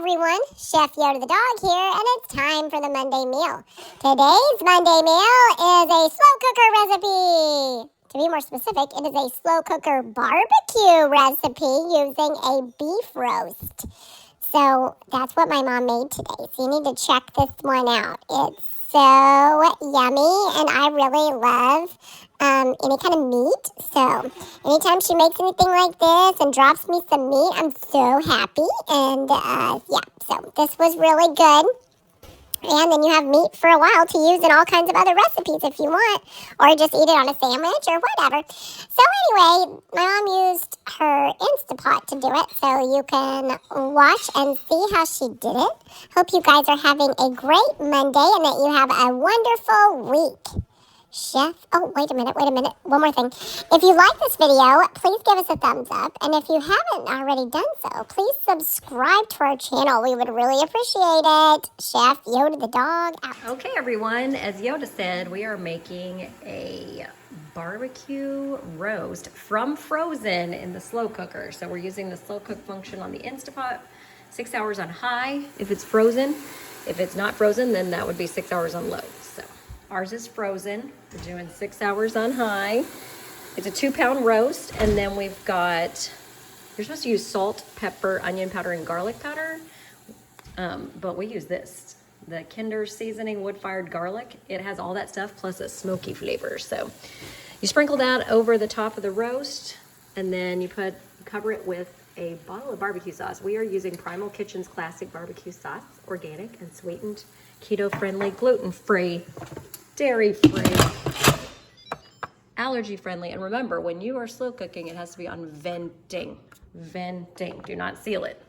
everyone, Chef Yoda the dog here, and it's time for the Monday meal. Today's Monday meal is a slow cooker recipe. To be more specific, it is a slow cooker barbecue recipe using a beef roast. So that's what my mom made today. So you need to check this one out. It's so yummy, and I really love any kind of meat. So anytime she makes anything like this and drops me some meat, I'm so happy. And yeah, so this was really good. And then you have meat for a while to use in all kinds of other recipes if you want, or just eat it on a sandwich or whatever. So anyway, my mom used her Instapot to do it, so you can watch and see how she did it. Hope you guys are having a great Monday and that you have a wonderful week. Chef, oh, wait a minute, one more thing. If you like this video, please give us a thumbs up, and if you haven't already done so, please subscribe to our channel. We would really appreciate it. Chef Yoda the dog out. Okay, everyone, as Yoda said, we are making a barbecue roast from frozen in the slow cooker. So we're using the slow cook function on the Instapot, 6 hours on high if it's frozen. If it's not frozen, then that would be 6 hours on low. So ours is frozen. We're doing 6 hours on high. It's a 2-pound roast, and then we've got, you're supposed to use salt, pepper, onion powder, and garlic powder, but we use this, the Kinder seasoning wood-fired garlic. It has all that stuff plus a smoky flavor. So you sprinkle that over the top of the roast, and then you cover it with a bottle of barbecue sauce. We are using Primal Kitchen's classic barbecue sauce, organic and sweetened, keto-friendly, gluten-free, dairy-free, allergy-friendly. And remember, when you are slow cooking, it has to be on venting. Venting. Do not seal it.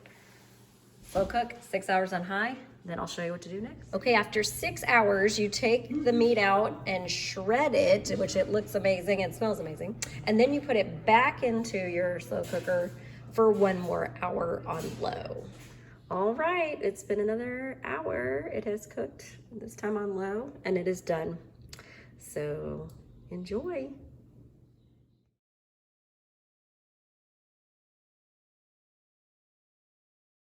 Slow cook, 6 hours on high. Then I'll show you what to do next. Okay, after 6 hours, you take the meat out and shred it, which it looks amazing and smells amazing. And then you put it back into your slow cooker for 1 more hour on low. All right, it's been another hour. It has cooked, this time on low, and it is done. So enjoy.